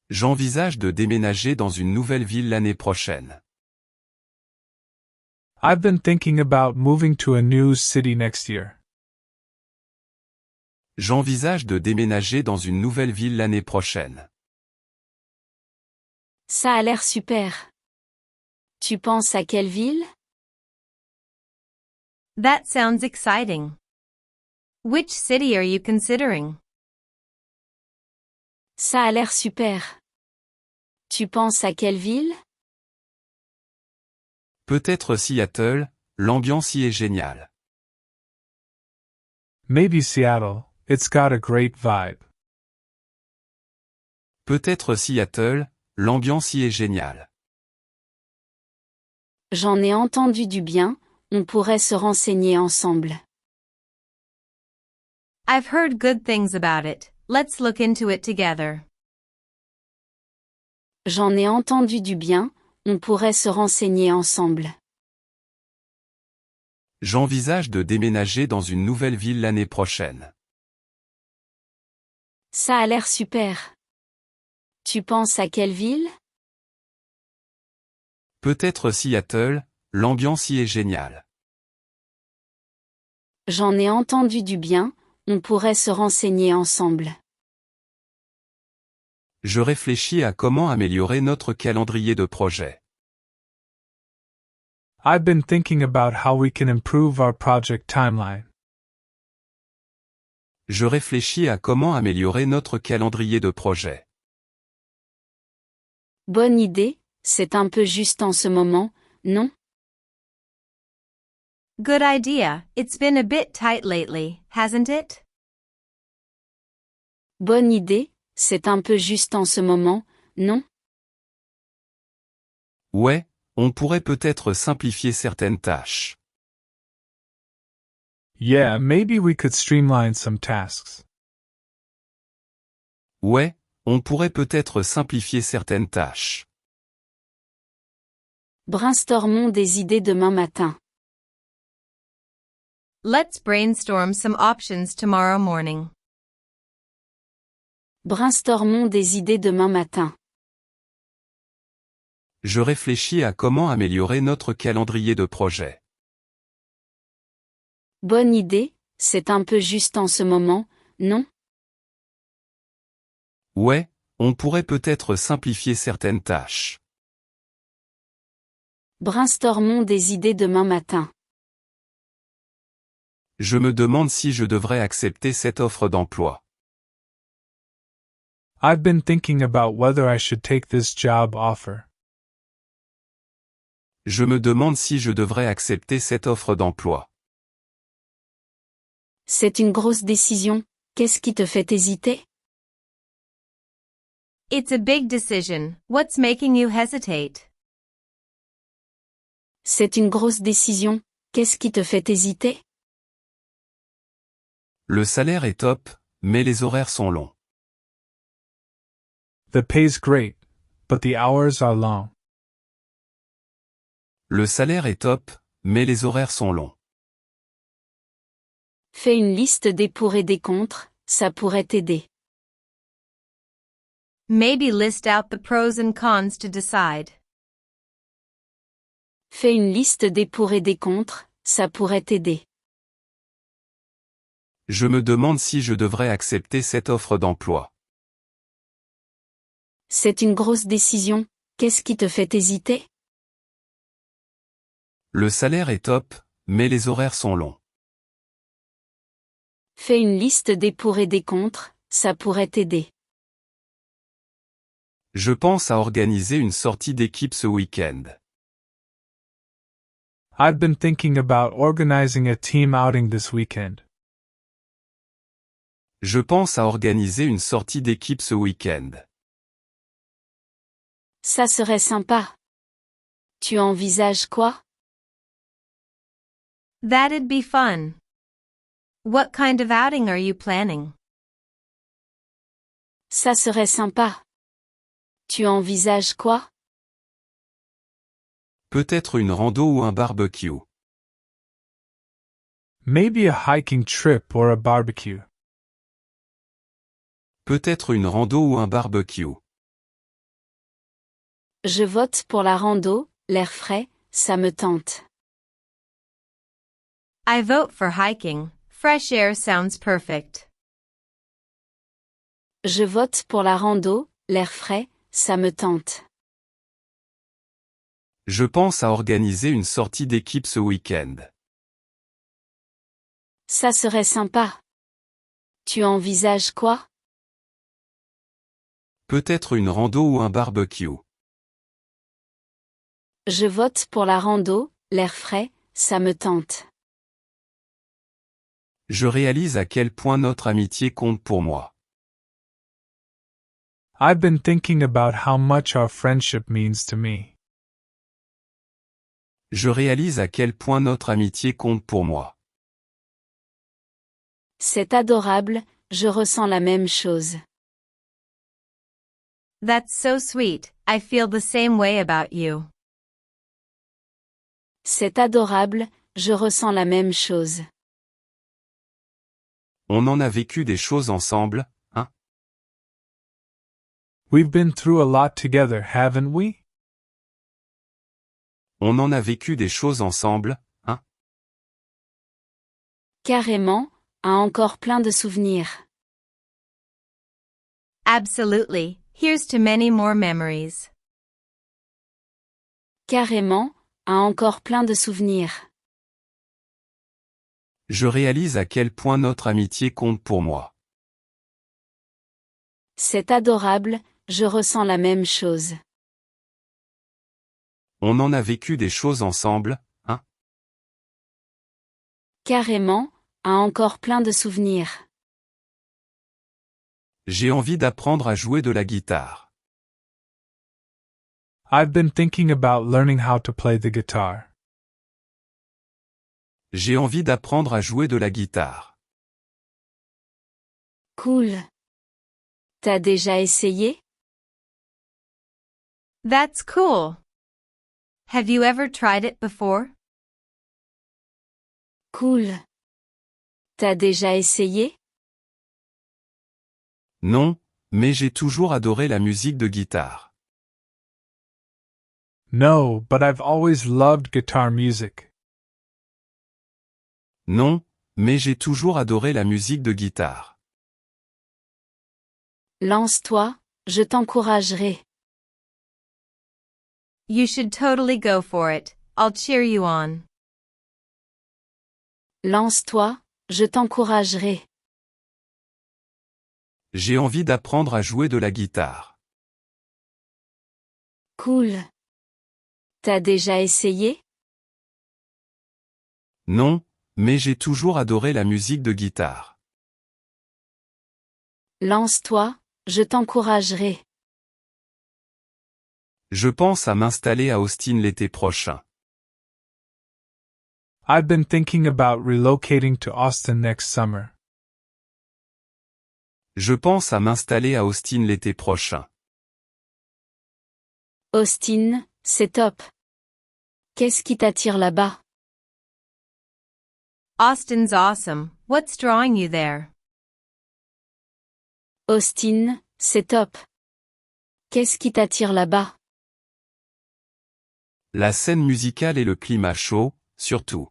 J'envisage de déménager dans une nouvelle ville l'année prochaine. I've been thinking about moving to a new city next year. J'envisage de déménager dans une nouvelle ville l'année prochaine. Ça a l'air super. Tu penses à quelle ville? That sounds exciting. Which city are you considering? Ça a l'air super. Tu penses à quelle ville? Peut-être Seattle, l'ambiance y est géniale. Maybe Seattle, it's got a great vibe. Peut-être Seattle, l'ambiance y est géniale. J'en ai entendu du bien, on pourrait se renseigner ensemble. I've heard good things about it. Let's look into it together. J'en ai entendu du bien, on pourrait se renseigner ensemble. J'envisage de déménager dans une nouvelle ville l'année prochaine. Ça a l'air super. Tu penses à quelle ville? Peut-être Seattle, l'ambiance y est géniale. J'en ai entendu du bien, on pourrait se renseigner ensemble. Je réfléchis à comment améliorer notre calendrier de projet. I've been thinking about how we can improve our project timeline. Je réfléchis à comment améliorer notre calendrier de projet. Bonne idée, c'est un peu juste en ce moment, non? Good idea. It's been a bit tight lately, hasn't it? Bonne idée, c'est un peu juste en ce moment, non? Ouais, on pourrait peut-être simplifier certaines tâches. Yeah, maybe we could streamline some tasks. Ouais, on pourrait peut-être simplifier certaines tâches. Brainstormons des idées demain matin. Let's brainstorm some options tomorrow morning. Brainstormons des idées demain matin. Je réfléchis à comment améliorer notre calendrier de projet. Bonne idée, c'est un peu juste en ce moment, non? Ouais, on pourrait peut-être simplifier certaines tâches. Brainstormons des idées demain matin. Je me demande si je devrais accepter cette offre d'emploi. I've been thinking about whether I should take this job offer. Je me demande si je devrais accepter cette offre d'emploi. C'est une grosse décision, qu'est-ce qui te fait hésiter? It's a big decision. What's making you hesitate? C'est une grosse décision, qu'est-ce qui te fait hésiter? Le salaire est top, mais les horaires sont longs. The pay's great, but the hours are long. Le salaire est top, mais les horaires sont longs. Fais une liste des pour et des contre, ça pourrait t'aider. Maybe list out the pros and cons to decide. Fais une liste des pour et des contre, ça pourrait t'aider. Je me demande si je devrais accepter cette offre d'emploi. C'est une grosse décision, qu'est-ce qui te fait hésiter? Le salaire est top, mais les horaires sont longs. Fais une liste des pour et des contre, ça pourrait t'aider. Je pense à organiser une sortie d'équipe ce week-end. I've been thinking about organizing a team outing this weekend. Je pense à organiser une sortie d'équipe ce week-end. Ça serait sympa. Tu envisages quoi? That'd be fun. What kind of outing are you planning? Ça serait sympa. Tu envisages quoi? Peut-être une rando ou un barbecue. Maybe a hiking trip or a barbecue. Peut-être une rando ou un barbecue. Je vote pour la rando, l'air frais, ça me tente. I vote for hiking. Fresh air sounds perfect. Je vote pour la rando, l'air frais, ça me tente. Je pense à organiser une sortie d'équipe ce week-end. Ça serait sympa. Tu envisages quoi? Peut-être une rando ou un barbecue. Je vote pour la rando, l'air frais, ça me tente. Je réalise à quel point notre amitié compte pour moi. I've been thinking about how much our friendship means to me. Je réalise à quel point notre amitié compte pour moi. C'est adorable, je ressens la même chose. That's so sweet, I feel the same way about you. C'est adorable, je ressens la même chose. On en a vécu des choses ensemble, hein? We've been through a lot together, haven't we? On en a vécu des choses ensemble, hein? Carrément, a encore plein de souvenirs. Absolutely, here's to many more memories. Carrément, a encore plein de souvenirs. Je réalise à quel point notre amitié compte pour moi. C'est adorable, je ressens la même chose. On en a vécu des choses ensemble, hein? Carrément, a encore plein de souvenirs. J'ai envie d'apprendre à jouer de la guitare. I've been thinking about learning how to play the guitar. J'ai envie d'apprendre à jouer de la guitare. Cool. T'as déjà essayé? That's cool. Have you ever tried it before? Cool. T'as déjà essayé? Non, mais j'ai toujours adoré la musique de guitare. No, but I've always loved guitar music. Non, mais j'ai toujours adoré la musique de guitare. Lance-toi, je t'encouragerai. You should totally go for it. I'll cheer you on. Lance-toi, je t'encouragerai. J'ai envie d'apprendre à jouer de la guitare. Cool. T'as déjà essayé? Non, mais j'ai toujours adoré la musique de guitare. Lance-toi, je t'encouragerai. Je pense à m'installer à Austin l'été prochain. I've been thinking about relocating to Austin next summer. Je pense à m'installer à Austin l'été prochain. Austin, c'est top. Qu'est-ce qui t'attire là-bas? Austin's awesome. What's drawing you there? Austin, c'est top. Qu'est-ce qui t'attire là-bas? La scène musicale et le climat chaud, surtout.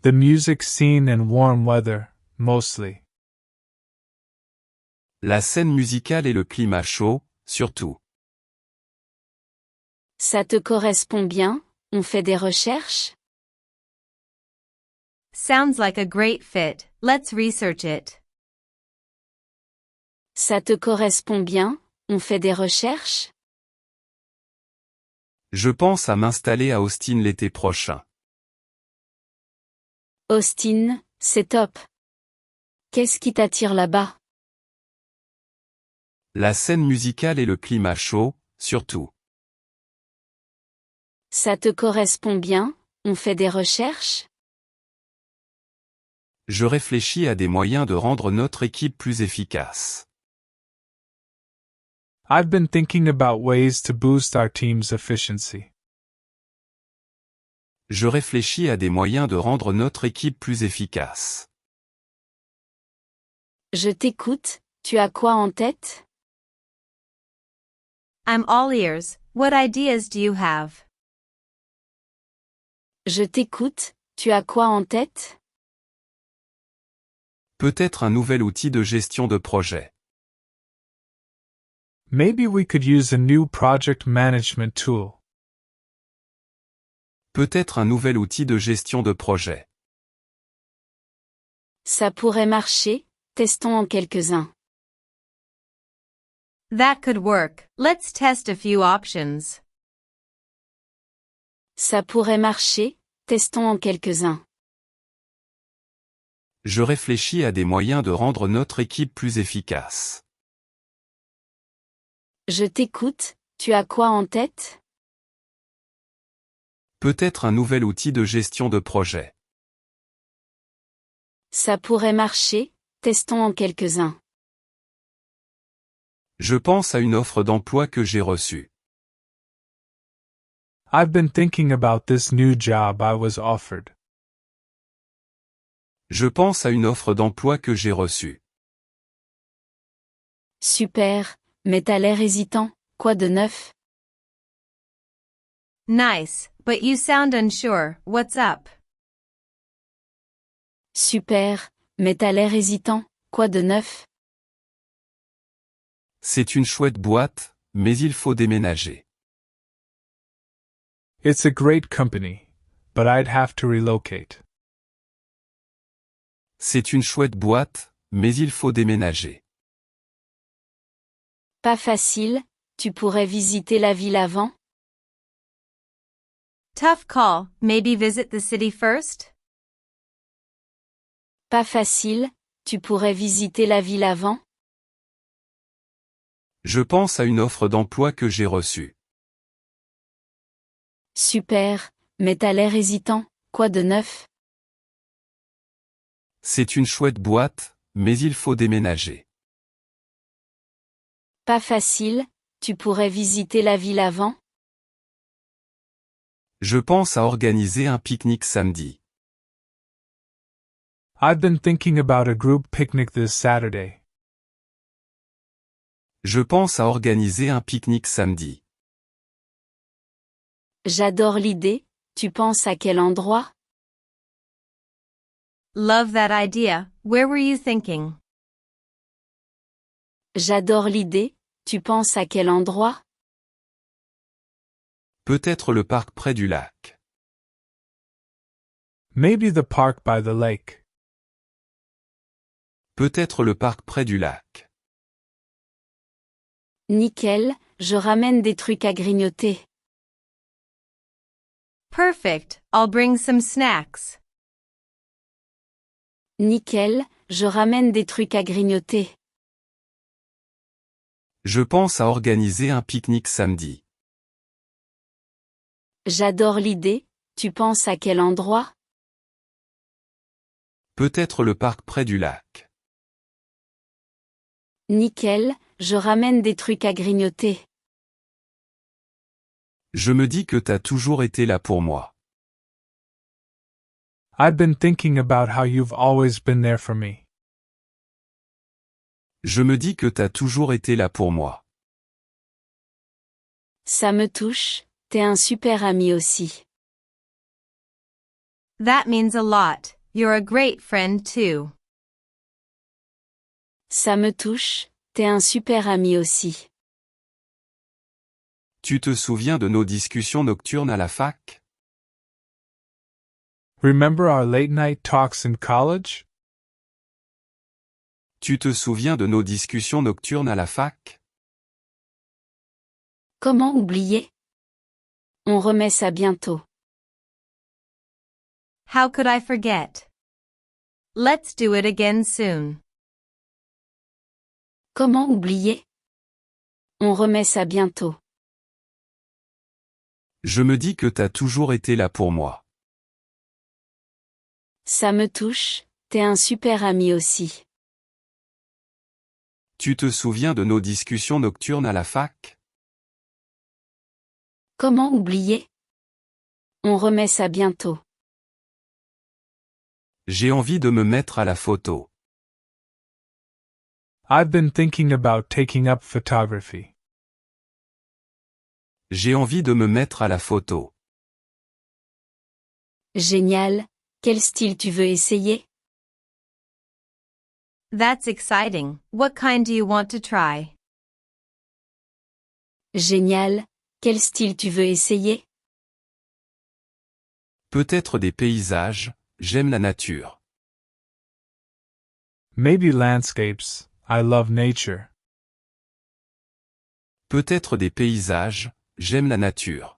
The music scene and warm weather, mostly. La scène musicale et le climat chaud, surtout. Ça te correspond bien, on fait des recherches? Sounds like a great fit. Let's research it. Ça te correspond bien, on fait des recherches? Je pense à m'installer à Austin l'été prochain. Austin, c'est top. Qu'est-ce qui t'attire là-bas? La scène musicale et le climat chaud, surtout. Ça te correspond bien, on fait des recherches? Je réfléchis à des moyens de rendre notre équipe plus efficace. I've been thinking about ways to boost our team's efficiency. Je réfléchis à des moyens de rendre notre équipe plus efficace. Je t'écoute, tu as quoi en tête? I'm all ears. What ideas do you have? Je t'écoute, tu as quoi en tête? Peut-être un nouvel outil de gestion de projet. Maybe we could use a new project management tool. Peut-être un nouvel outil de gestion de projet. Ça pourrait marcher, testons en quelques-uns. That could work. Let's test a few options. Ça pourrait marcher, testons en quelques-uns. Je réfléchis à des moyens de rendre notre équipe plus efficace. Je t'écoute, tu as quoi en tête? Peut-être un nouvel outil de gestion de projet. Ça pourrait marcher, testons en quelques-uns. Je pense à une offre d'emploi que j'ai reçue. I've been thinking about this new job I was offered. Je pense à une offre d'emploi que j'ai reçue. Super, mais t'as l'air hésitant, quoi de neuf? Nice, but you sound unsure. What's up? Super, mais t'as l'air hésitant, quoi de neuf? C'est une chouette boîte, mais il faut déménager. It's a great company, but I'd have to relocate. C'est une chouette boîte, mais il faut déménager. Pas facile, tu pourrais visiter la ville avant? Tough call. Maybe visit the city first? Pas facile, tu pourrais visiter la ville avant? Je pense à une offre d'emploi que j'ai reçue. Super, mais t'as l'air hésitant, quoi de neuf? C'est une chouette boîte, mais il faut déménager. Pas facile, tu pourrais visiter la ville avant? Je pense à organiser un pique-nique samedi. I've been thinking about a group picnic this Saturday. Je pense à organiser un pique-nique samedi. J'adore l'idée, tu penses à quel endroit? Love that idea. Where were you thinking? J'adore l'idée, tu penses à quel endroit? Peut-être le parc près du lac. Maybe the park by the lake. Peut-être le parc près du lac. Nickel, je ramène des trucs à grignoter. Perfect. I'll bring some snacks. Nickel, je ramène des trucs à grignoter. Je pense à organiser un pique-nique samedi. J'adore l'idée, tu penses à quel endroit? Peut-être le parc près du lac. Nickel, je ramène des trucs à grignoter. Je me dis que t'as toujours été là pour moi. I've been thinking about how you've always been there for me. Je me dis que t'as toujours été là pour moi. Ça me touche, t'es un super ami aussi. That means a lot. You're a great friend too. Ça me touche, t'es un super ami aussi. Tu te souviens de nos discussions nocturnes à la fac? Remember our late night talks in college? Tu te souviens de nos discussions nocturnes à la fac? Comment oublier? On remet ça bientôt. How could I forget? Let's do it again soon. Comment oublier? On remet ça bientôt. Je me dis que t'as toujours été là pour moi. Ça me touche, t'es un super ami aussi. Tu te souviens de nos discussions nocturnes à la fac? Comment oublier? On remet ça bientôt. J'ai envie de me mettre à la photo. I've been thinking about taking up photography. J'ai envie de me mettre à la photo. Génial, quel style tu veux essayer? That's exciting. What kind do you want to try? Génial, quel style tu veux essayer? Peut-être des paysages, j'aime la nature. Maybe landscapes, I love nature. Peut-être des paysages, j'aime la nature.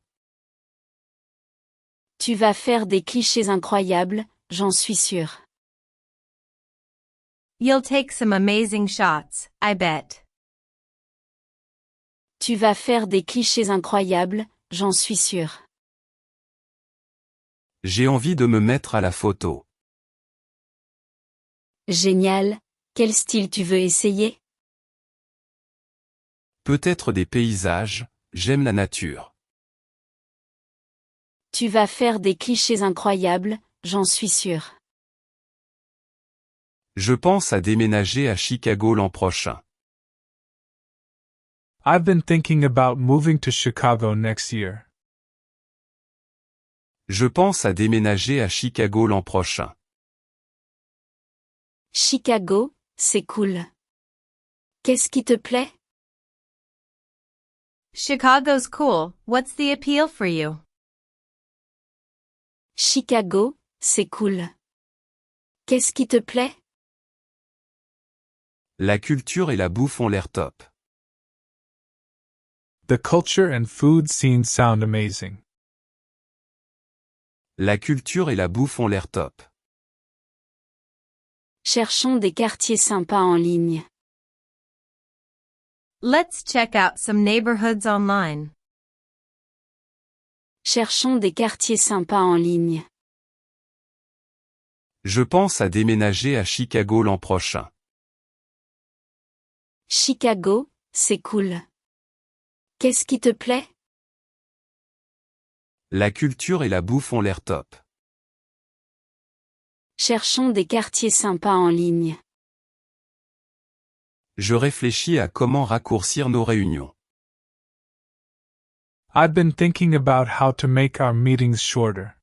Tu vas faire des clichés incroyables, j'en suis sûr. You'll take some amazing shots, I bet. Tu vas faire des clichés incroyables, j'en suis sûr. J'ai envie de me mettre à la photo. Génial, quel style tu veux essayer? Peut-être des paysages, j'aime la nature. Tu vas faire des clichés incroyables, j'en suis sûr. Je pense à déménager à Chicago l'an prochain. I've been thinking about moving to Chicago next year. Je pense à déménager à Chicago l'an prochain. Chicago, c'est cool. Qu'est-ce qui te plaît? Chicago's cool. What's the appeal for you? Chicago, c'est cool. Qu'est-ce qui te plaît? La culture et la bouffe ont l'air top. The culture and food scenes sound amazing. La culture et la bouffe ont l'air top. Cherchons des quartiers sympas en ligne. Let's check out some neighborhoods online. Cherchons des quartiers sympas en ligne. Je pense à déménager à Chicago l'an prochain. Chicago, c'est cool. Qu'est-ce qui te plaît? La culture et la bouffe ont l'air top. Cherchons des quartiers sympas en ligne. Je réfléchis à comment raccourcir nos réunions. I've been thinking about how to make our meetings shorter.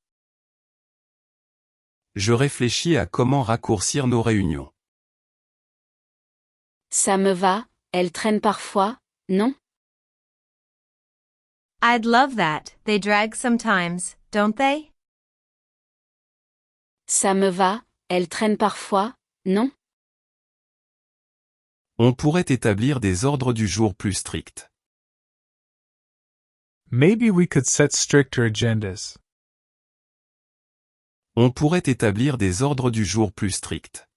Je réfléchis à comment raccourcir nos réunions. Ça me va, elles traînent parfois, non? I'd love that. They drag sometimes, don't they? Ça me va, elles traînent parfois, non? On pourrait établir des ordres du jour plus stricts. Maybe we could set stricter agendas. On pourrait établir des ordres du jour plus stricts.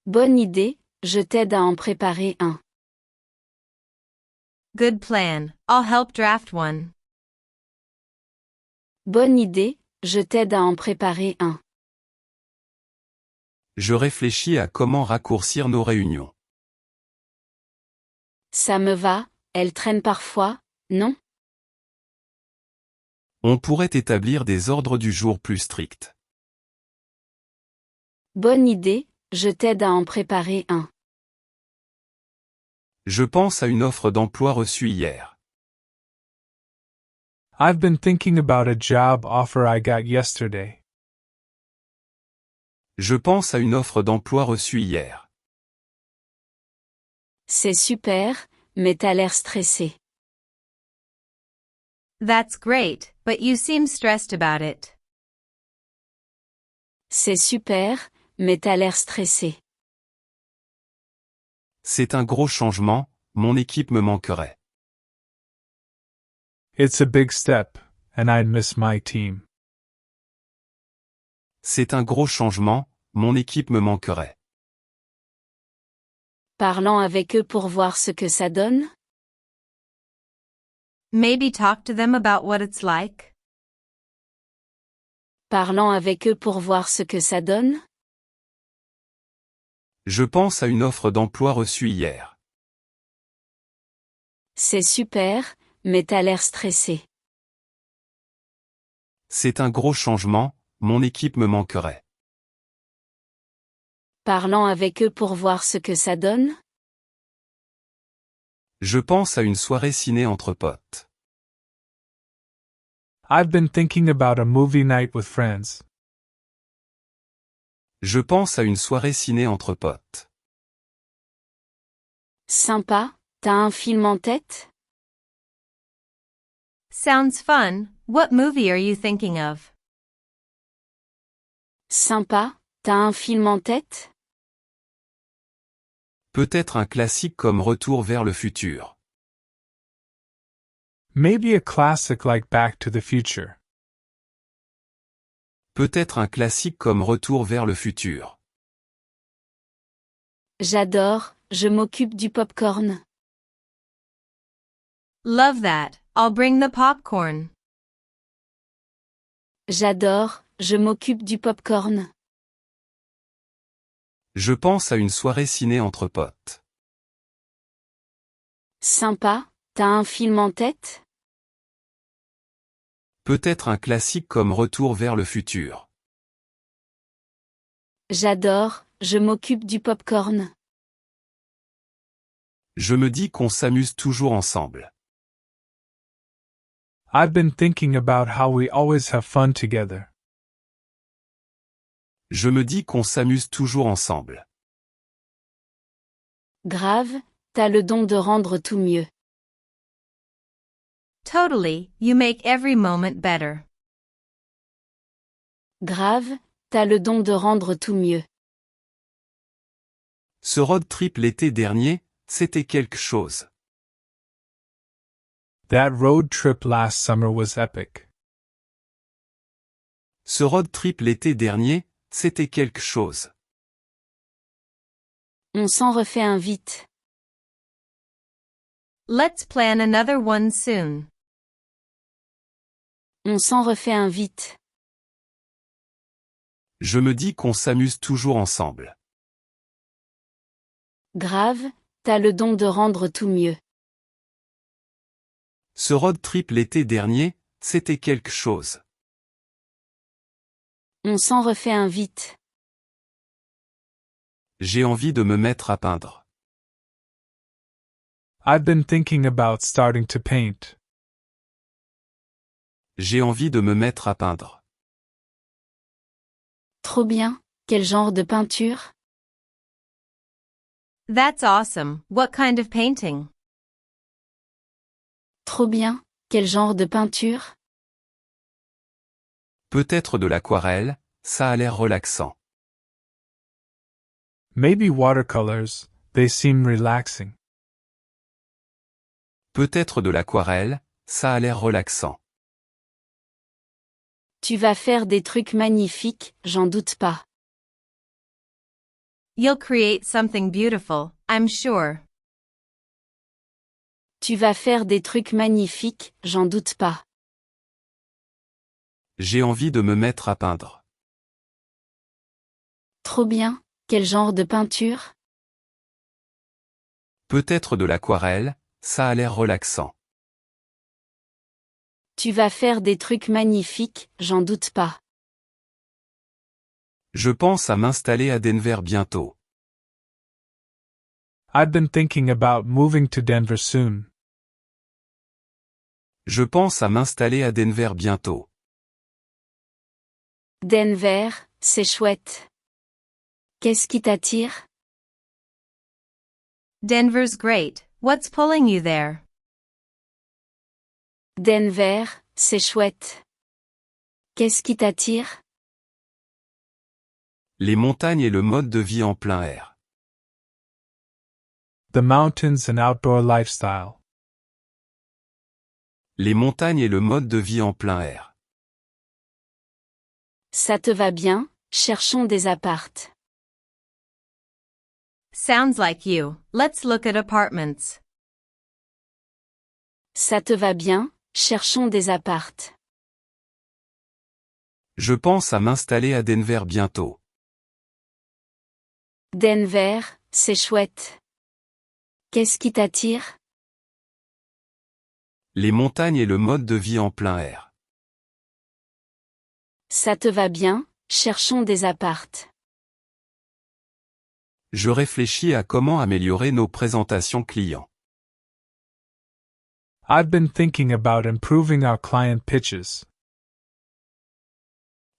Bonne idée, je t'aide à en préparer un. Good plan. I'll help draft one. Bonne idée, je t'aide à en préparer un. Je réfléchis à comment raccourcir nos réunions. Ça me va, elles traînent parfois, non? On pourrait établir des ordres du jour plus stricts. Bonne idée, je t'aide à en préparer un. Je pense à une offre d'emploi reçue hier. I've been thinking about a job offer I got yesterday. Je pense à une offre d'emploi reçue hier. C'est super, mais t'as l'air stressé. That's great, but you seem stressed about it. C'est super, mais t'as l'air stressé. C'est un gros changement, mon équipe me manquerait. It's a big step, and I'd miss my team. C'est un gros changement, mon équipe me manquerait. Parlons avec eux pour voir ce que ça donne? Maybe talk to them about what it's like. Parlons avec eux pour voir ce que ça donne? Je pense à une offre d'emploi reçue hier. C'est super, mais t'as l'air stressé. C'est un gros changement, mon équipe me manquerait. Parlons avec eux pour voir ce que ça donne? Je pense à une soirée ciné entre potes. I've been thinking about a movie night with friends. Je pense à une soirée ciné entre potes. Sympa, t'as un film en tête? Sounds fun. What movie are you thinking of? Sympa, t'as un film en tête? Peut-être un classique comme Retour vers le futur. Maybe a classic like Back to the Future. Peut-être un classique comme Retour vers le futur. J'adore, je m'occupe du popcorn. Love that. I'll bring the popcorn. J'adore, je m'occupe du popcorn. Je pense à une soirée ciné entre potes. Sympa, t'as un film en tête? Peut-être un classique comme Retour vers le futur. J'adore, je m'occupe du popcorn. Je me dis qu'on s'amuse toujours ensemble. I've been thinking about how we always have fun together. Je me dis qu'on s'amuse toujours ensemble. Grave, t'as le don de rendre tout mieux. Totally, you make every moment better. Grave, t'as le don de rendre tout mieux. Ce road trip l'été dernier, c'était quelque chose. That road trip last summer was epic. Ce road trip l'été dernier, c'était quelque chose. On s'en refait un vite. Let's plan another one soon. On s'en refait un vite. Je me dis qu'on s'amuse toujours ensemble. Grave, t'as le don de rendre tout mieux. Ce road trip l'été dernier, c'était quelque chose. On s'en refait un vite. J'ai envie de me mettre à peindre. I've been thinking about starting to paint. J'ai envie de me mettre à peindre. Trop bien, quel genre de peinture? That's awesome. What kind of painting? Trop bien, quel genre de peinture? Peut-être de l'aquarelle, ça a l'air relaxant. Maybe watercolors, they seem relaxing. Peut-être de l'aquarelle, ça a l'air relaxant. Tu vas faire des trucs magnifiques, j'en doute pas. You'll create something beautiful, I'm sure. Tu vas faire des trucs magnifiques, j'en doute pas. J'ai envie de me mettre à peindre. Trop bien, quel genre de peinture? Peut-être de l'aquarelle, ça a l'air relaxant. Tu vas faire des trucs magnifiques, j'en doute pas. Je pense à m'installer à Denver bientôt. I've been thinking about moving to Denver soon. Je pense à m'installer à Denver bientôt. Denver, c'est chouette. Qu'est-ce qui t'attire? Denver's great. What's pulling you there? Denver, c'est chouette. Qu'est-ce qui t'attire? Les montagnes et le mode de vie en plein air. The mountains and outdoor lifestyle. Les montagnes et le mode de vie en plein air. Ça te va bien, cherchons des appartes. Sounds like you. Let's look at apartments. Ça te va bien, cherchons des appartes. Je pense à m'installer à Denver bientôt. Denver, c'est chouette. Qu'est-ce qui t'attire? Les montagnes et le mode de vie en plein air. Ça te va bien, cherchons des appartes. Je réfléchis à comment améliorer nos présentations clients. I've been thinking about improving our client pitches.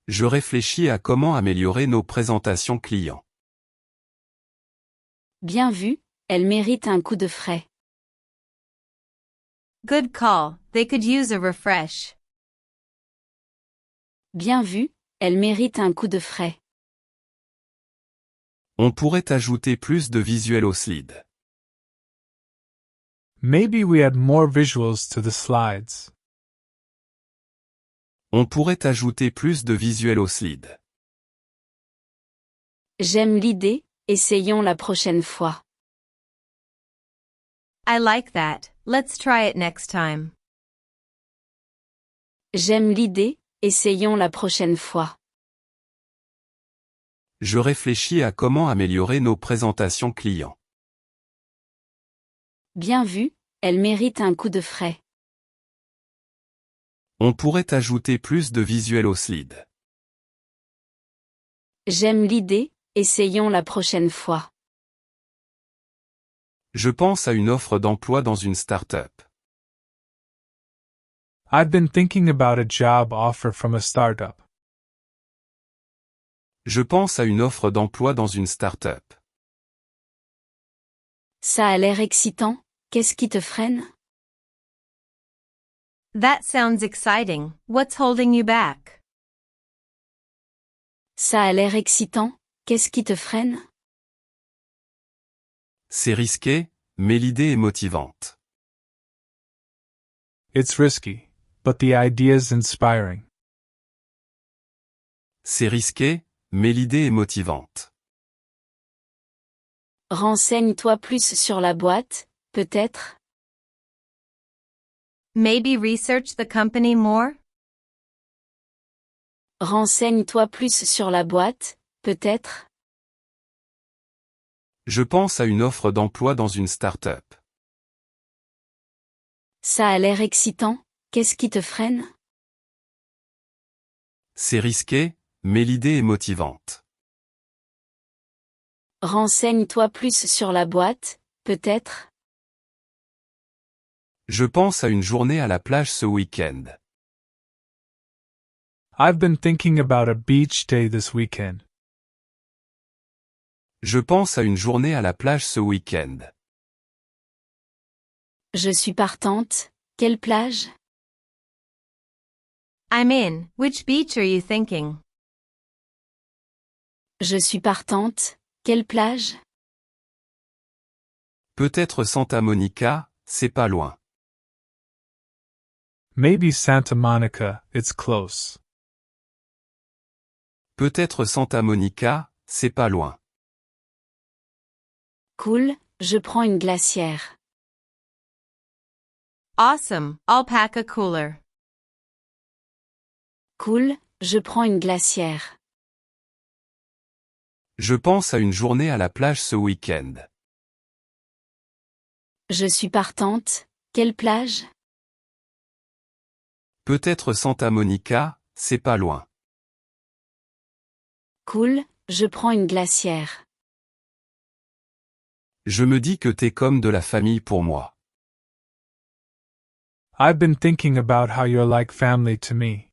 Je réfléchis à comment améliorer nos présentations clients. Bien vu, elle mérite un coup de frais. Good call, they could use a refresh. Bien vu, elle mérite un coup de frais. On pourrait ajouter plus de visuels aux slides. Maybe we add more visuals to the slides. On pourrait ajouter plus de visuels aux slides. J'aime l'idée, essayons la prochaine fois. I like that, let's try it next time. J'aime l'idée, essayons la prochaine fois. Je réfléchis à comment améliorer nos présentations clients. Bien vu, elle mérite un coup de frais. On pourrait ajouter plus de visuels aux slides. J'aime l'idée, essayons la prochaine fois. Je pense à une offre d'emploi dans une start-up. I've been thinking about a job offer from a startup. Je pense à une offre d'emploi dans une start-up. Ça a l'air excitant, qu'est-ce qui te freine? That sounds exciting, what's holding you back? Ça a l'air excitant, qu'est-ce qui te freine? C'est risqué, mais l'idée est motivante. It's risky, but the idea's inspiring. C'est risqué, mais l'idée est motivante. Renseigne-toi plus sur la boîte, peut-être? Maybe research the company more? Renseigne-toi plus sur la boîte, peut-être? Je pense à une offre d'emploi dans une start-up. Ça a l'air excitant, qu'est-ce qui te freine? C'est risqué, mais l'idée est motivante. Renseigne-toi plus sur la boîte, peut-être? Je pense à une journée à la plage ce week-end. I've been thinking about a beach day this weekend. Je pense à une journée à la plage ce week-end. Je suis partante, quelle plage? I'm in, which beach are you thinking? Je suis partante, quelle plage? Peut-être Santa Monica, c'est pas loin. Maybe Santa Monica, it's close. Peut-être Santa Monica, c'est pas loin. Cool, je prends une glacière. Awesome, I'll pack a cooler. Cool, je prends une glacière. Je pense à une journée à la plage ce week-end. Je suis partante, quelle plage? Peut-être Santa Monica, c'est pas loin. Cool, je prends une glacière. Je me dis que t'es comme de la famille pour moi. I've been thinking about how you're like family to me.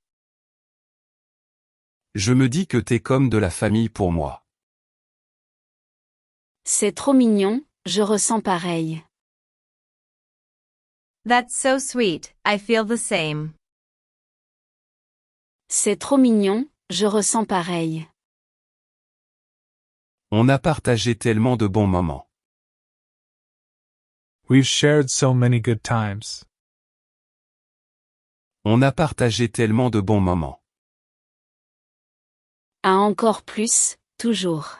Je me dis que t'es comme de la famille pour moi. C'est trop mignon, je ressens pareil. That's so sweet, I feel the same. C'est trop mignon, je ressens pareil. On a partagé tellement de bons moments. We've shared so many good times. On a partagé tellement de bons moments. À encore plus, toujours.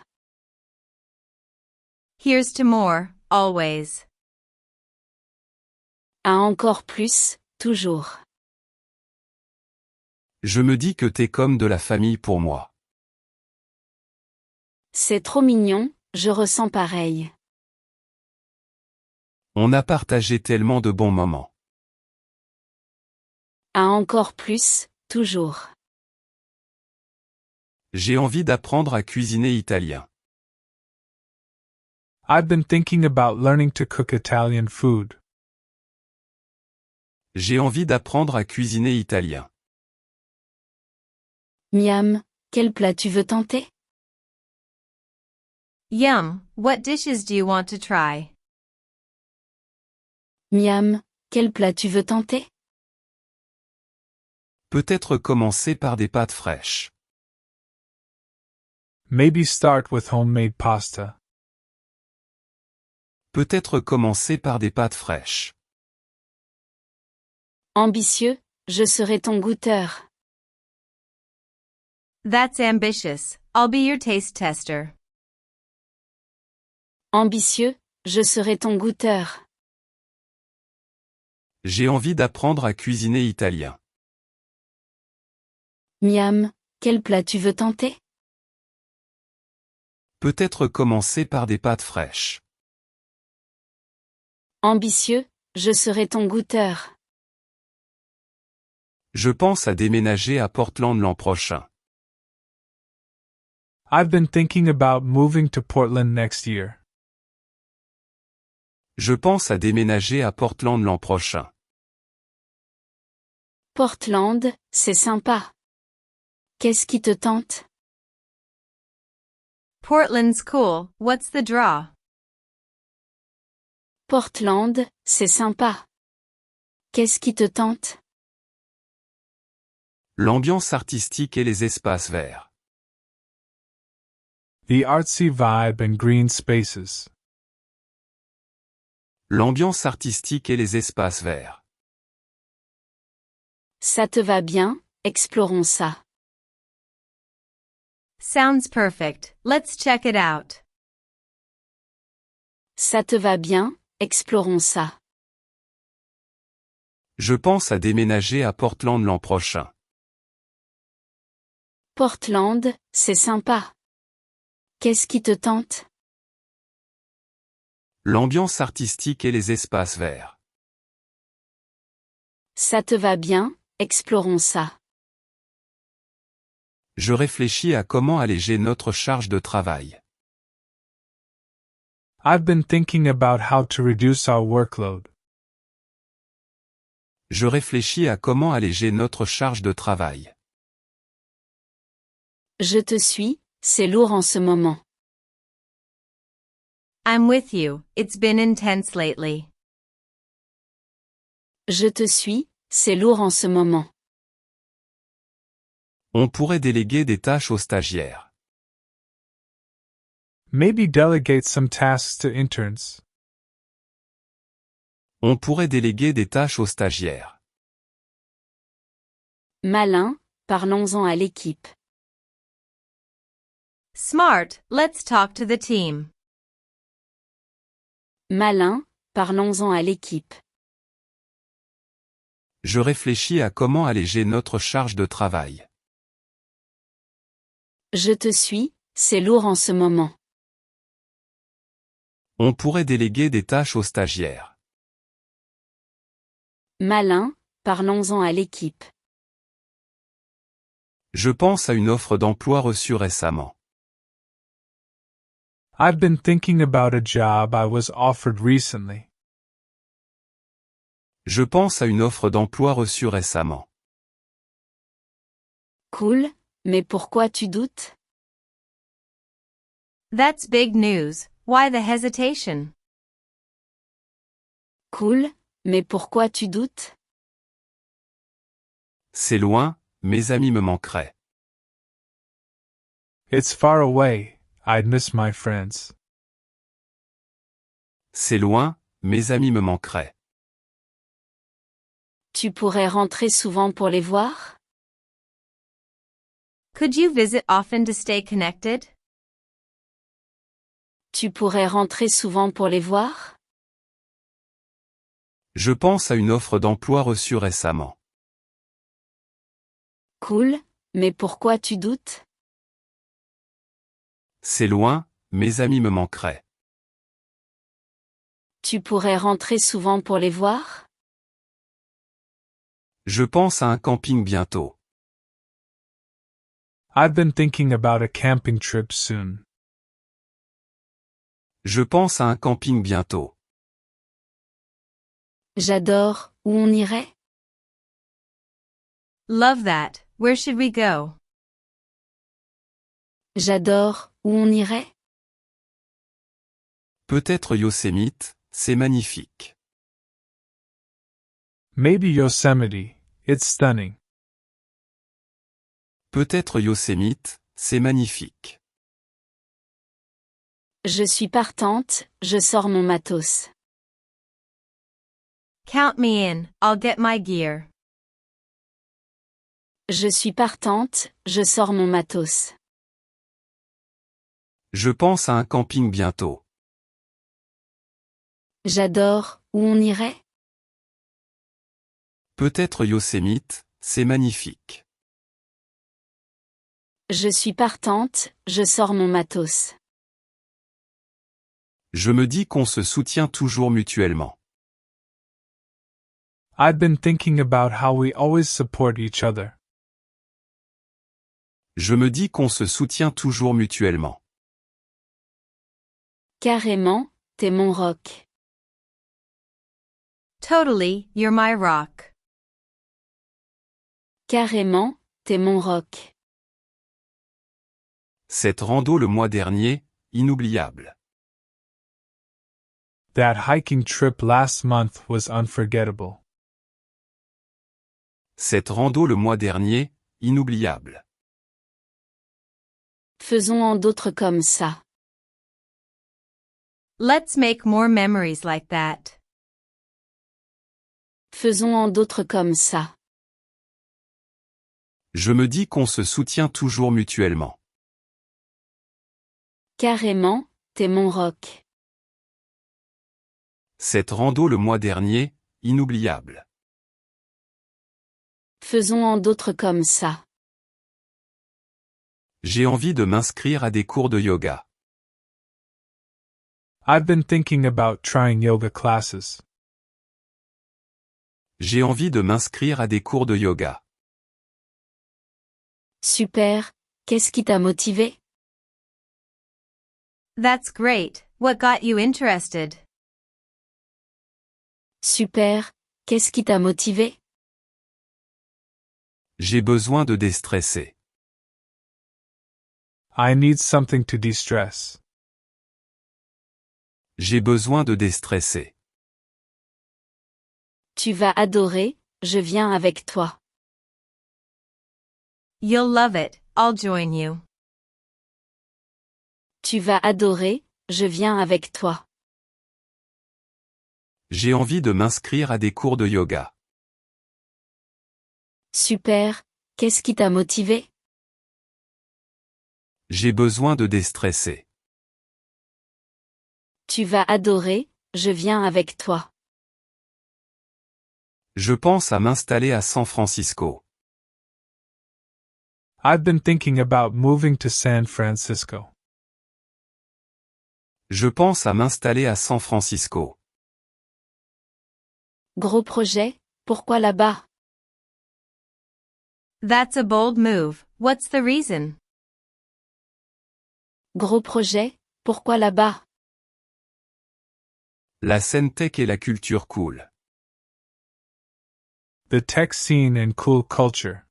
Here's to more, always. À encore plus, toujours. Je me dis que t'es comme de la famille pour moi. C'est trop mignon, je ressens pareil. On a partagé tellement de bons moments. À encore plus, toujours. J'ai envie d'apprendre à cuisiner italien. I've been thinking about learning to cook Italian food. J'ai envie d'apprendre à cuisiner italien. Miam, quel plat tu veux tenter? Yum, what dishes do you want to try? Miam, quel plat tu veux tenter? Peut-être commencer par des pâtes fraîches. Maybe start with homemade pasta. Peut-être commencer par des pâtes fraîches. Ambitieux, je serai ton goûteur. That's ambitious. I'll be your taste tester. Ambitieux, je serai ton goûteur. J'ai envie d'apprendre à cuisiner italien. Miam, quel plat tu veux tenter? Peut-être commencer par des pâtes fraîches. Ambitieux, je serai ton goûteur. Je pense à déménager à Portland l'an prochain. I've been thinking about moving to Portland next year. Je pense à déménager à Portland l'an prochain. Portland, c'est sympa. Qu'est-ce qui te tente? Portland's cool. What's the draw? Portland, c'est sympa. Qu'est-ce qui te tente? L'ambiance artistique et les espaces verts. The artsy vibe and green spaces. L'ambiance artistique et les espaces verts. Ça te va bien, explorons ça. Sounds perfect. Let's check it out. Ça te va bien, explorons ça. Je pense à déménager à Portland l'an prochain. Portland, c'est sympa. Qu'est-ce qui te tente? L'ambiance artistique et les espaces verts. Ça te va bien, explorons ça. Je réfléchis à comment alléger notre charge de travail. I've been thinking about how to reduce our workload. Je réfléchis à comment alléger notre charge de travail. Je te suis, c'est lourd en ce moment. I'm with you. It's been intense lately. Je te suis, c'est lourd en ce moment. On pourrait déléguer des tâches aux stagiaires. Maybe delegate some tasks to interns. On pourrait déléguer des tâches aux stagiaires. Malin, parlons-en à l'équipe. Smart. Let's talk to the team. Malin, parlons-en à l'équipe. Je réfléchis à comment alléger notre charge de travail. Je te suis, c'est lourd en ce moment. On pourrait déléguer des tâches aux stagiaires. Malin, parlons-en à l'équipe. Je pense à une offre d'emploi reçue récemment. I've been thinking about a job I was offered recently. Je pense à une offre d'emploi reçue récemment. Cool, mais pourquoi tu doutes? That's big news. Why the hesitation? Cool, mais pourquoi tu doutes? C'est loin, mes amis me manqueraient. It's far away, I'd miss my friends. C'est loin, mes amis me manqueraient. Tu pourrais rentrer souvent pour les voir? Could you visit often to stay connected? Tu pourrais rentrer souvent pour les voir? Je pense à une offre d'emploi reçue récemment. Cool, mais pourquoi tu doutes? C'est loin, mes amis me manqueraient. Tu pourrais rentrer souvent pour les voir? Je pense à un camping bientôt. I've been thinking about a camping trip soon. Je pense à un camping bientôt. J'adore, où on irait? Love that. Where should we go? J'adore, où on irait? Peut-être Yosemite, c'est magnifique. Maybe Yosemite. It's stunning. Peut-être Yosemite, c'est magnifique. Je suis partante, je sors mon matos. Count me in, I'll get my gear. Je suis partante, je sors mon matos. Je pense à un camping bientôt. J'adore, où on irait? Peut-être Yosemite, c'est magnifique. Je suis partante, je sors mon matos. Je me dis qu'on se soutient toujours mutuellement. I've been thinking about how we always support each other. Je me dis qu'on se soutient toujours mutuellement. Carrément, t'es mon rock. Totally, you're my rock. Carrément, t'es mon rock. Cette rando le mois dernier, inoubliable. That hiking trip last month was unforgettable. Cette rando le mois dernier, inoubliable. Faisons en d'autres comme ça. Let's make more memories like that. Faisons en d'autres comme ça. Je me dis qu'on se soutient toujours mutuellement. Carrément, t'es mon rock. Cette rando le mois dernier, inoubliable. Faisons en d'autres comme ça. J'ai envie de m'inscrire à des cours de yoga. I've been thinking about trying yoga classes. J'ai envie de m'inscrire à des cours de yoga. Super, qu'est-ce qui t'a motivé? That's great. What got you interested? Super, qu'est-ce qui t'a motivé? J'ai besoin de déstresser. I need something to de-stress. J'ai besoin de déstresser. Tu vas adorer, je viens avec toi. You'll love it, I'll join you. Tu vas adorer, je viens avec toi. J'ai envie de m'inscrire à des cours de yoga. Super, qu'est-ce qui t'a motivé? J'ai besoin de déstresser. Tu vas adorer, je viens avec toi. Je pense à m'installer à San Francisco. I've been thinking about moving to San Francisco. Je pense à m'installer à San Francisco. Gros projet, pourquoi là-bas? That's a bold move. What's the reason? Gros projet, pourquoi là-bas? La scène tech et la culture cool. The tech scene and cool culture.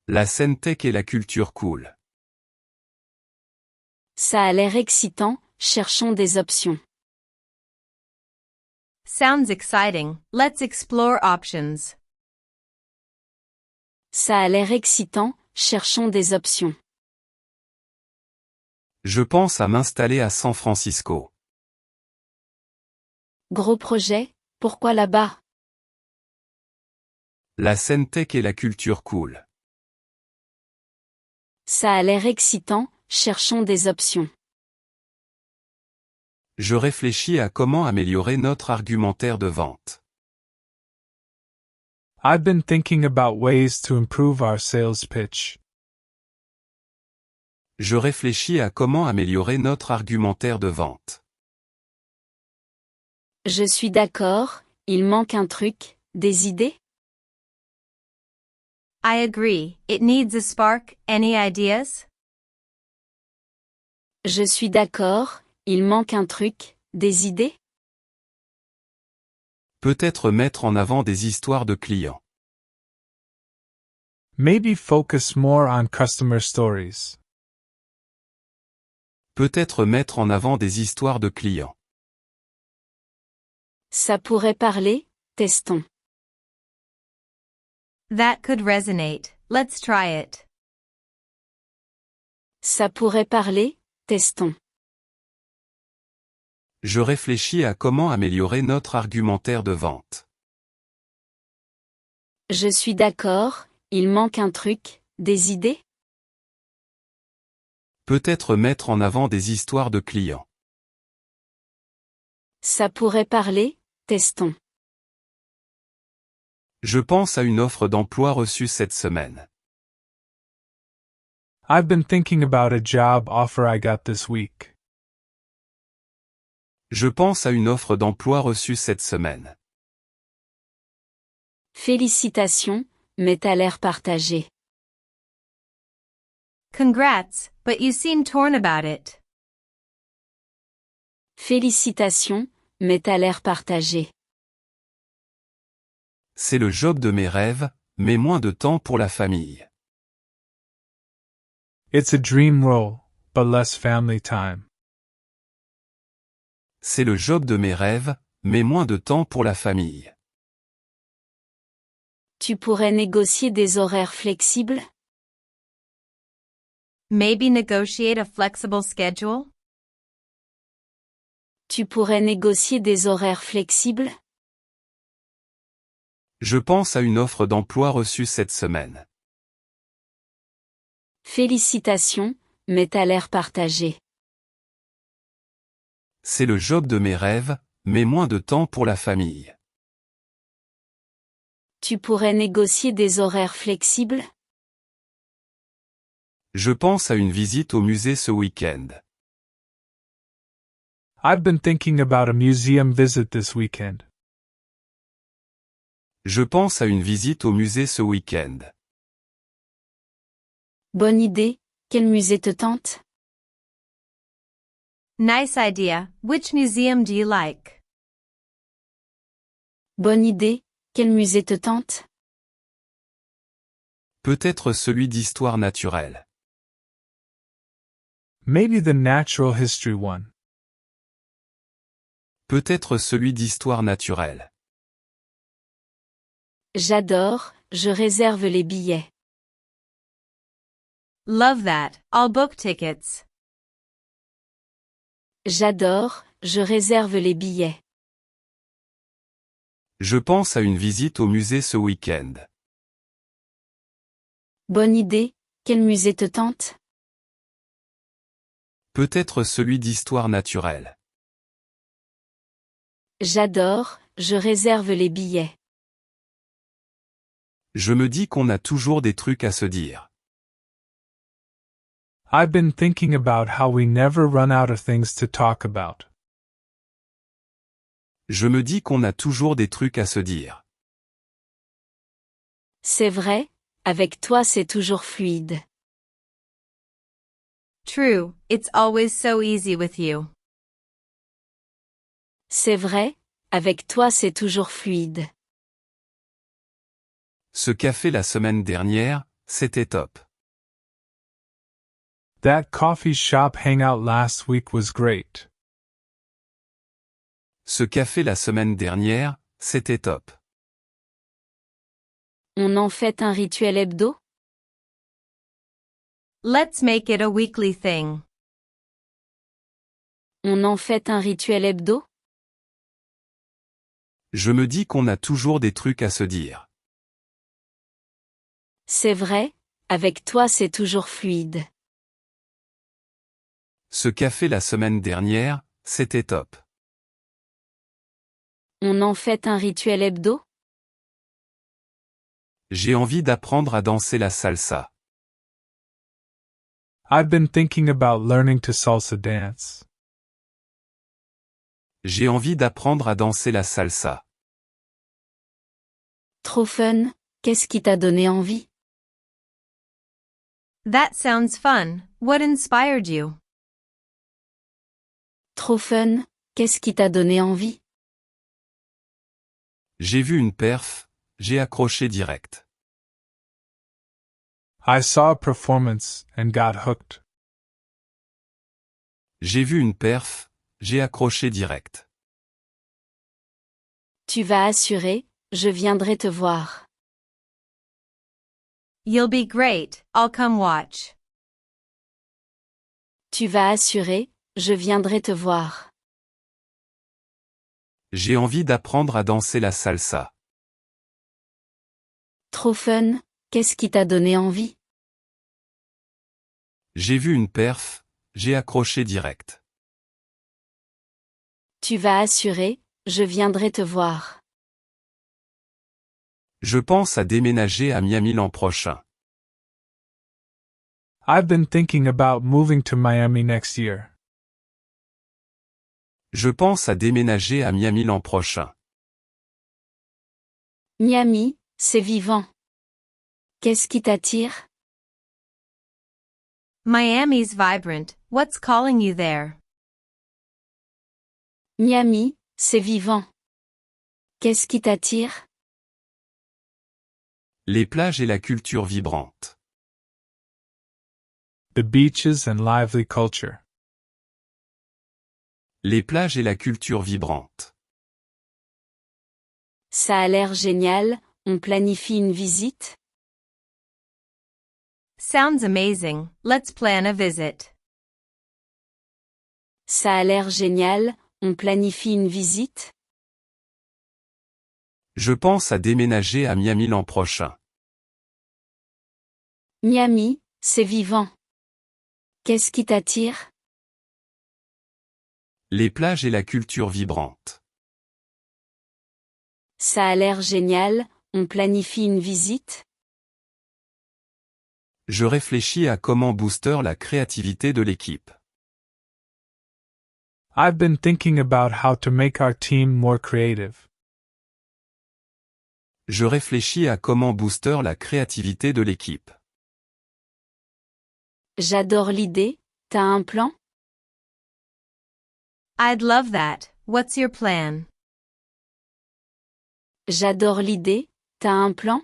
La scène tech et la culture cool. Ça a l'air excitant, cherchons des options. Sounds exciting. Let's explore options. Ça a l'air excitant, cherchons des options. Je pense à m'installer à San Francisco. Gros projet, pourquoi là-bas? La scène tech et la culture cool. Ça a l'air excitant, cherchons des options. Je réfléchis à comment améliorer notre argumentaire de vente. I've been thinking about ways to improve our sales pitch. Je réfléchis à comment améliorer notre argumentaire de vente. Je suis d'accord, il manque un truc, des idées? I agree. It needs a spark. Any ideas? Je suis d'accord, il manque un truc, des idées? Peut-être mettre en avant des histoires de clients. Maybe focus more on customer stories. Peut-être mettre en avant des histoires de clients. Ça pourrait parler, testons. That could resonate. Let's try it. Ça pourrait parler, testons. Je réfléchis à comment améliorer notre argumentaire de vente. Je suis d'accord, il manque un truc, des idées? Peut-être mettre en avant des histoires de clients. Ça pourrait parler, testons. Je pense à une offre d'emploi reçue cette semaine. I've been thinking about a job offer I got this week. Je pense à une offre d'emploi reçue cette semaine. Félicitations, mais t'as l'air partagé. Congrats, but you seem torn about it. Félicitations, mais t'as l'air partagé. C'est le job de mes rêves, mais moins de temps pour la famille. It's a dream role, but less family time. C'est le job de mes rêves, mais moins de temps pour la famille. Tu pourrais négocier des horaires flexibles? Maybe negotiate a flexible schedule? Tu pourrais négocier des horaires flexibles? Je pense à une offre d'emploi reçue cette semaine. Félicitations, mais t'as l'air partagé. C'est le job de mes rêves, mais moins de temps pour la famille. Tu pourrais négocier des horaires flexibles? Je pense à une visite au musée ce week-end. I've been thinking about a museum visit this weekend. Je pense à une visite au musée ce week-end. Bonne idée, quel musée te tente? Nice idea. Which museum do you like? Bonne idée, quel musée te tente? Peut-être celui d'histoire naturelle. Maybe the natural history one. Peut-être celui d'histoire naturelle. J'adore, je réserve les billets. Love that. I'll book tickets. J'adore, je réserve les billets. Je pense à une visite au musée ce week-end. Bonne idée, quel musée te tente? Peut-être celui d'histoire naturelle. J'adore, je réserve les billets. Je me dis qu'on a toujours des trucs à se dire. I've been thinking about how we never run out of things to talk about. Je me dis qu'on a toujours des trucs à se dire. C'est vrai, avec toi c'est toujours fluide. True, it's always so easy with you. C'est vrai, avec toi c'est toujours fluide. Ce café la semaine dernière, c'était top. That coffee shop hangout last week was great. Ce café la semaine dernière, c'était top. On en fait un rituel hebdo? Let's make it a weekly thing. On en fait un rituel hebdo? Je me dis qu'on a toujours des trucs à se dire. C'est vrai, avec toi c'est toujours fluide. Ce café la semaine dernière, c'était top. On en fait un rituel hebdo? J'ai envie d'apprendre à danser la salsa. I've been thinking about learning to salsa dance. J'ai envie d'apprendre à danser la salsa. Trop fun, qu'est-ce qui t'a donné envie? That sounds fun. What inspired you? Trop fun, qu'est-ce qui t'a donné envie? J'ai vu une perf, j'ai accroché direct. I saw a performance and got hooked. J'ai vu une perf, j'ai accroché direct. Tu vas assurer, je viendrai te voir. You'll be great, I'll come watch. Tu vas assurer, je viendrai te voir. J'ai envie d'apprendre à danser la salsa. Trop fun, qu'est-ce qui t'a donné envie? J'ai vu une perf, j'ai accroché direct. Tu vas assurer, je viendrai te voir. Je pense à déménager à Miami l'an prochain. I've been thinking about moving to Miami next year. Je pense à déménager à Miami l'an prochain. Miami, c'est vivant. Qu'est-ce qui t'attire? Miami's vibrant, what's calling you there? Miami, c'est vivant. Qu'est-ce qui t'attire? Les plages et la culture vibrante. The beaches and lively culture. Les plages et la culture vibrante. Ça a l'air génial, on planifie une visite? Sounds amazing, let's plan a visit. Ça a l'air génial, on planifie une visite? Je pense à déménager à Miami l'an prochain. Miami, c'est vivant. Qu'est-ce qui t'attire? Les plages et la culture vibrante. Ça a l'air génial, on planifie une visite? Je réfléchis à comment booster la créativité de l'équipe. I've been thinking about how to make our team more creative. Je réfléchis à comment booster la créativité de l'équipe. J'adore l'idée, t'as un plan? I'd love that, what's your plan? J'adore l'idée, t'as un plan?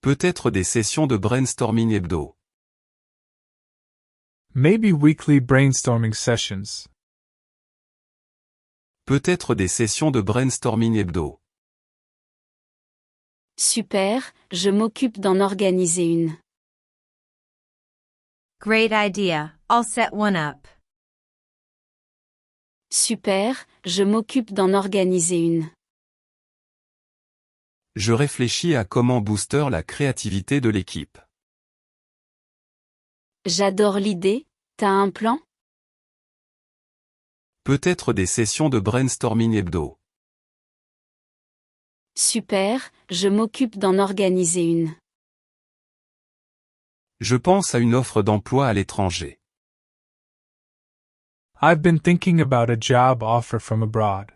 Peut-être des sessions de brainstorming hebdo. Maybe weekly brainstorming sessions. Peut-être des sessions de brainstorming hebdo. Super, je m'occupe d'en organiser une. Great idea, I'll set one up. Super, je m'occupe d'en organiser une. Je réfléchis à comment booster la créativité de l'équipe. J'adore l'idée, t'as un plan? Peut-être des sessions de brainstorming hebdo. Super, je m'occupe d'en organiser une. Je pense à une offre d'emploi à l'étranger. I've been thinking about a job offer from abroad.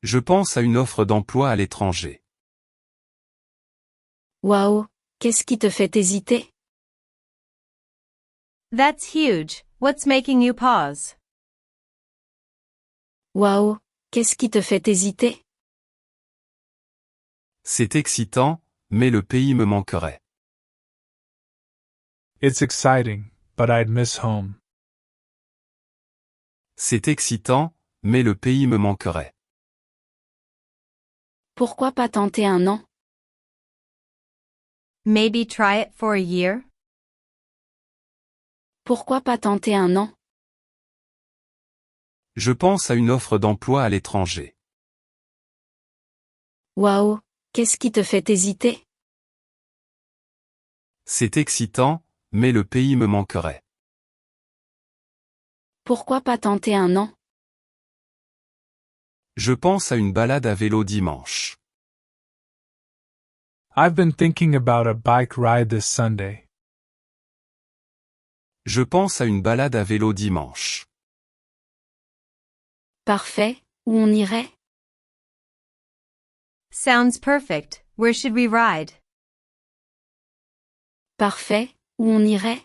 Je pense à une offre d'emploi à l'étranger. Waouh, qu'est-ce qui te fait hésiter? That's huge, what's making you pause? Waouh, qu'est-ce qui te fait hésiter? C'est excitant, mais le pays me manquerait. It's exciting, but I'd miss home. C'est excitant, mais le pays me manquerait. Pourquoi pas tenter un an? Maybe try it for a year? Pourquoi pas tenter un an? Je pense à une offre d'emploi à l'étranger. Waouh, qu'est-ce qui te fait hésiter? C'est excitant, mais le pays me manquerait. Pourquoi pas tenter un an? Je pense à une balade à vélo dimanche. I've been thinking about a bike ride this Sunday. Je pense à une balade à vélo dimanche. Parfait, où on irait? Sounds perfect, where should we ride? Parfait, où on irait?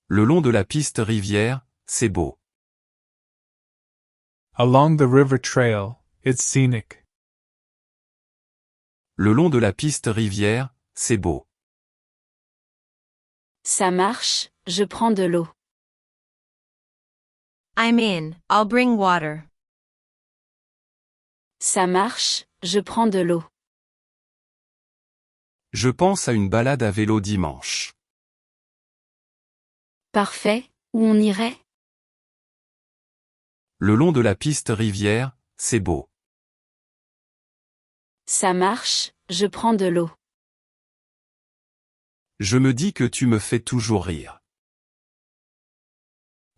Le long de la piste rivière, c'est beau. Along the river trail, it's scenic. Le long de la piste rivière, c'est beau. Ça marche, je prends de l'eau. I'm in, I'll bring water. Ça marche, je prends de l'eau. Je pense à une balade à vélo dimanche. Parfait, où on irait? Le long de la piste rivière, c'est beau. Ça marche, je prends de l'eau. Je me dis que tu me fais toujours rire.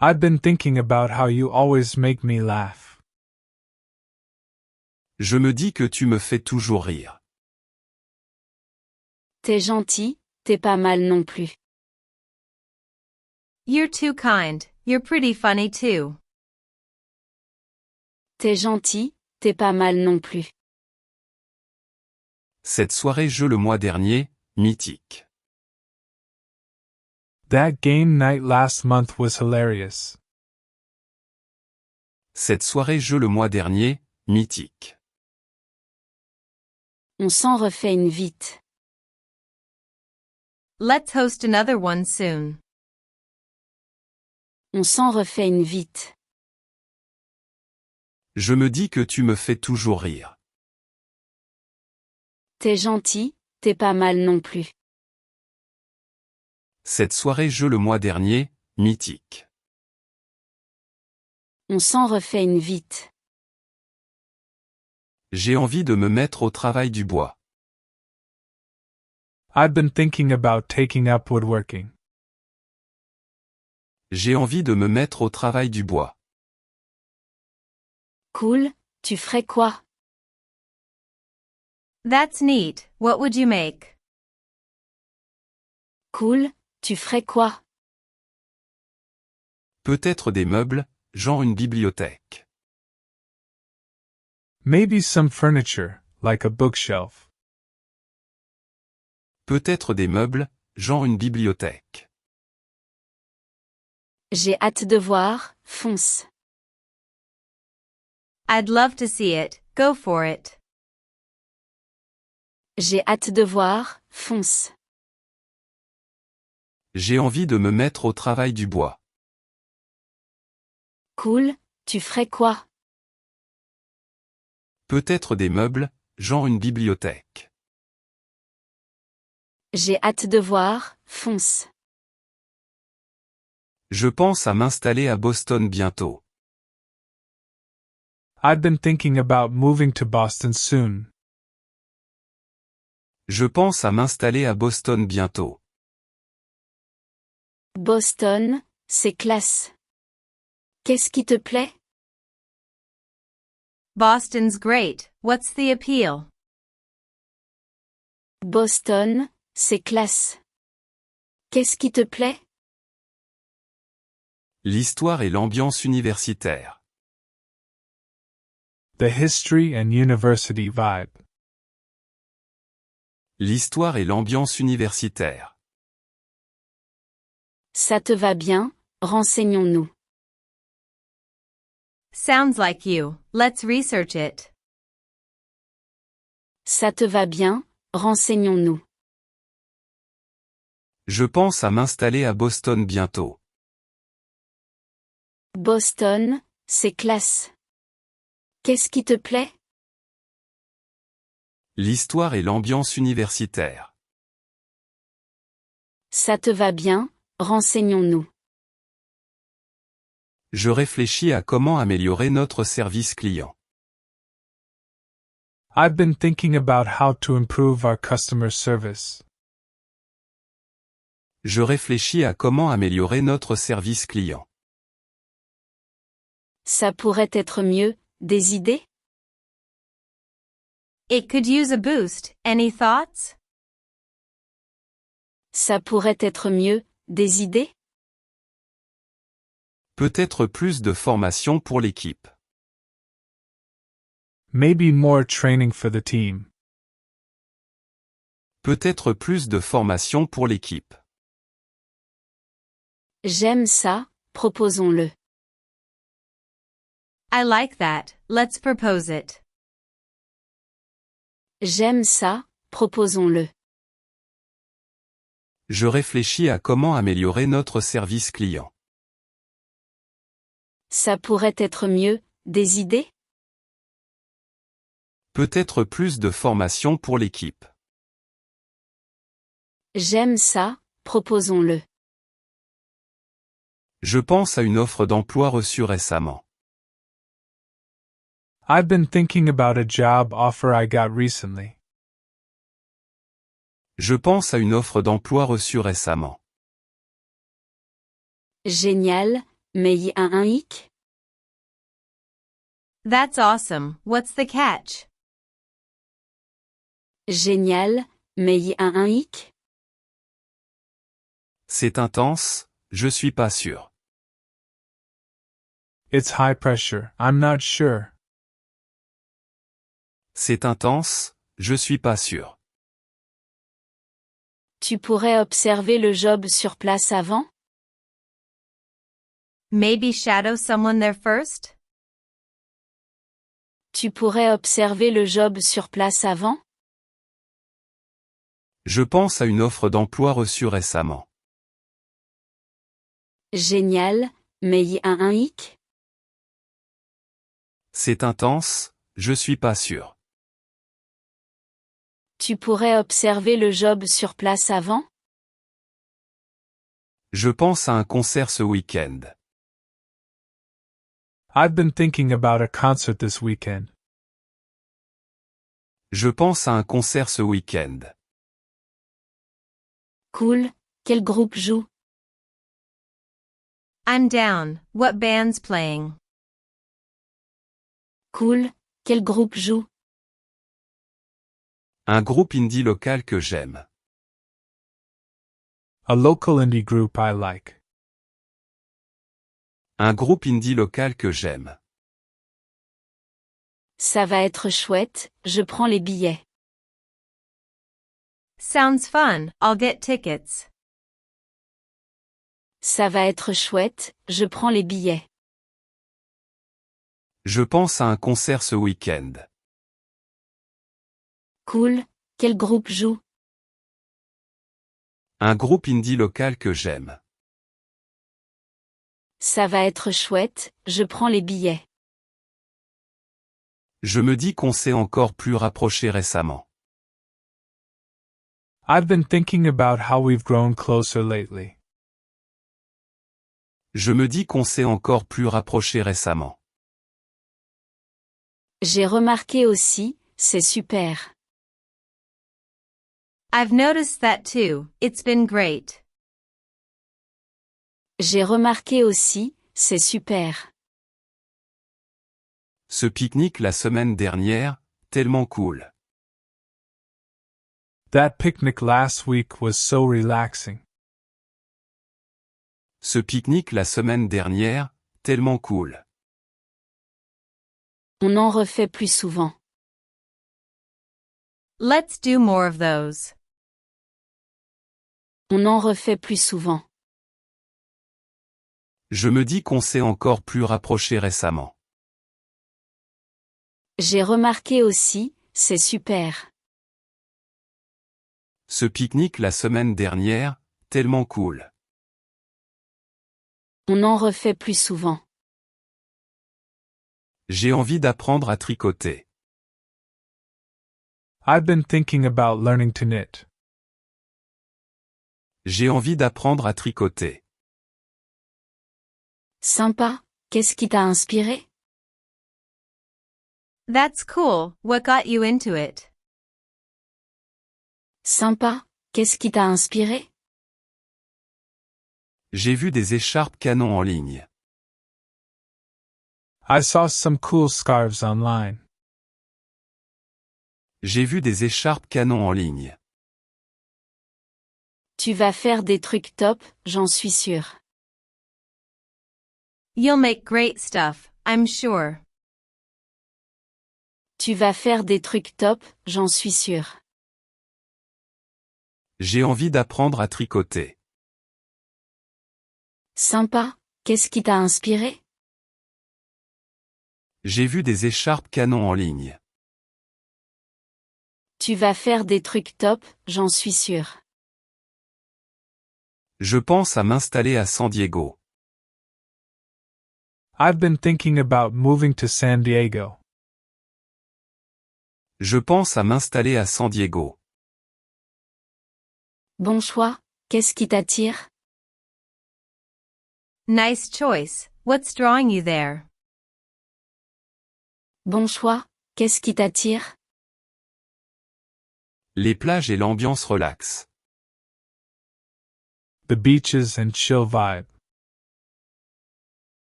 I've been thinking about how you always make me laugh. Je me dis que tu me fais toujours rire. T'es gentil, t'es pas mal non plus. You're too kind, you're pretty funny too. T'es gentil, t'es pas mal non plus. Cette soirée jeu le mois dernier, mythique. That game night last month was hilarious. Cette soirée jeu le mois dernier, mythique. On s'en refait une vite. Let's host another one soon. On s'en refait une vite. Je me dis que tu me fais toujours rire. T'es gentil, t'es pas mal non plus. Cette soirée jeu le mois dernier, mythique. On s'en refait une vite. J'ai envie de me mettre au travail du bois. I've been thinking about taking up woodworking. J'ai envie de me mettre au travail du bois. Cool, tu ferais quoi? That's neat, what would you make? Cool, tu ferais quoi? Peut-être des meubles, genre une bibliothèque. Maybe some furniture, like a bookshelf. Peut-être des meubles, genre une bibliothèque. J'ai hâte de voir, fonce. I'd love to see it, go for it. J'ai hâte de voir, fonce. J'ai envie de me mettre au travail du bois. Cool, tu ferais quoi? Peut-être des meubles, genre une bibliothèque. J'ai hâte de voir, fonce. Je pense à m'installer à Boston bientôt. I've been thinking about moving to Boston soon. Je pense à m'installer à Boston bientôt. Boston, c'est classe. Qu'est-ce qui te plaît? Boston's great, what's the appeal? Boston, c'est classe. Qu'est-ce qui te plaît? L'histoire et l'ambiance universitaire. The history and university vibe. L'histoire et l'ambiance universitaire. Ça te va bien, renseignons-nous. Sounds like you, let's research it. Ça te va bien, renseignons-nous. Je pense à m'installer à Boston bientôt. Boston, c'est classe. Qu'est-ce qui te plaît? L'histoire et l'ambiance universitaire. Ça te va bien, renseignons-nous. Je réfléchis à comment améliorer notre service client. I've been thinking about how to improve our customer service. Je réfléchis à comment améliorer notre service client. Ça pourrait être mieux, des idées? It could use a boost, any thoughts? Ça pourrait être mieux, des idées? Peut-être plus de formation pour l'équipe. Maybe more training for the team. Peut-être plus de formation pour l'équipe. J'aime ça, proposons-le. I like that, let's propose it. J'aime ça, proposons-le. Je réfléchis à comment améliorer notre service client. Ça pourrait être mieux, des idées? Peut-être plus de formation pour l'équipe. J'aime ça, proposons-le. Je pense à une offre d'emploi reçue récemment. I've been thinking about a job offer I got recently. Je pense à une offre d'emploi reçue récemment. Génial, mais y a un hic? That's awesome. What's the catch? Génial, mais y a un hic? C'est intense, je suis pas sûr. It's high pressure, I'm not sure. C'est intense, je suis pas sûr. Tu pourrais observer le job sur place avant? Maybe shadow someone there first? Tu pourrais observer le job sur place avant? Je pense à une offre d'emploi reçue récemment. Génial, mais y a un hic? C'est intense, je suis pas sûr. Tu pourrais observer le job sur place avant? Je pense à un concert ce week-end. I've been thinking about a concert this weekend. Je pense à un concert ce week-end. Cool, quel groupe joue? I'm down. What band's playing? Cool, quel groupe joue? Un groupe indie local que j'aime. A local indie group I like. Un groupe indie local que j'aime. Ça va être chouette, je prends les billets. Sounds fun. I'll get tickets. Ça va être chouette, je prends les billets. Je pense à un concert ce week-end. Cool, quel groupe joue? Un groupe indie local que j'aime. Ça va être chouette, je prends les billets. Je me dis qu'on s'est encore plus rapprochés récemment. I've been thinking about how we've grown closer lately. Je me dis qu'on s'est encore plus rapprochés récemment. J'ai remarqué aussi, c'est super. I've noticed that too. It's been great. J'ai remarqué aussi, c'est super. Ce pique-nique la semaine dernière, tellement cool. That picnic last week was so relaxing. Ce pique-nique la semaine dernière, tellement cool. On en refait plus souvent. Let's do more of those. On en refait plus souvent. Je me dis qu'on s'est encore plus rapprochés récemment. J'ai remarqué aussi, c'est super. Ce pique-nique la semaine dernière, tellement cool. On en refait plus souvent. J'ai envie d'apprendre à tricoter. I've been thinking about learning to knit. J'ai envie d'apprendre à tricoter. Sympa, qu'est-ce qui t'a inspiré? That's cool. What got you into it? Sympa, qu'est-ce qui t'a inspiré? J'ai vu des écharpes canon en ligne. I saw some cool scarves online. J'ai vu des écharpes canon en ligne. Tu vas faire des trucs top, j'en suis sûre. You'll make great stuff, I'm sure. Tu vas faire des trucs top, j'en suis sûre. J'ai envie d'apprendre à tricoter. Sympa, qu'est-ce qui t'a inspiré? J'ai vu des écharpes canon en ligne. Tu vas faire des trucs top, j'en suis sûr. Je pense à m'installer à San Diego. I've been thinking about moving to San Diego. Je pense à m'installer à San Diego. Bon choix, qu'est-ce qui t'attire? Nice choice. What's drawing you there? Bon choix, qu'est-ce qui t'attire? Les plages et l'ambiance relax. The beaches and chill vibe.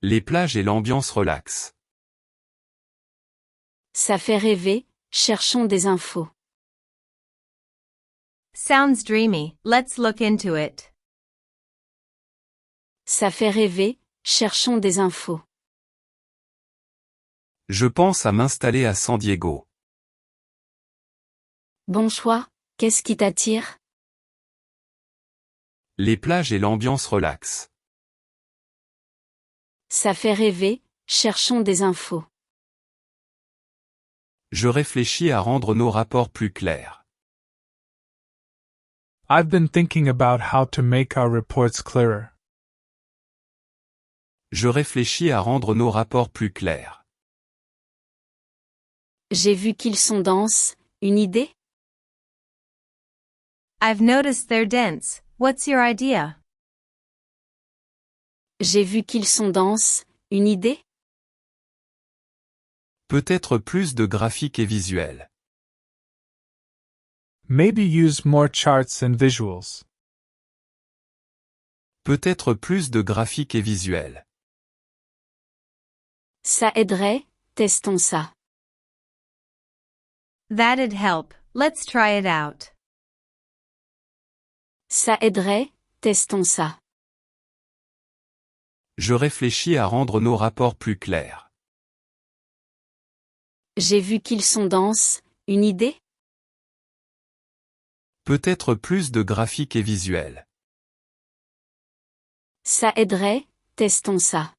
Les plages et l'ambiance relax. Ça fait rêver, cherchons des infos. Sounds dreamy. Let's look into it. Ça fait rêver, cherchons des infos. Je pense à m'installer à San Diego. Bon choix, qu'est-ce qui t'attire? Les plages et l'ambiance relax. Ça fait rêver, cherchons des infos. Je réfléchis à rendre nos rapports plus clairs. I've been thinking about how to make our reports clearer. Je réfléchis à rendre nos rapports plus clairs. J'ai vu qu'ils sont denses, une idée? I've noticed they're dense. What's your idea? J'ai vu qu'ils sont denses, une idée? Peut-être plus de graphiques et visuels. Maybe use more charts and visuals. Peut-être plus de graphiques et visuels. Ça aiderait, testons ça. That'd help. Let's try it out. Ça aiderait, testons ça. Je réfléchis à rendre nos rapports plus clairs. J'ai vu qu'ils sont denses, une idée? Peut-être plus de graphiques et visuels. Ça aiderait, testons ça.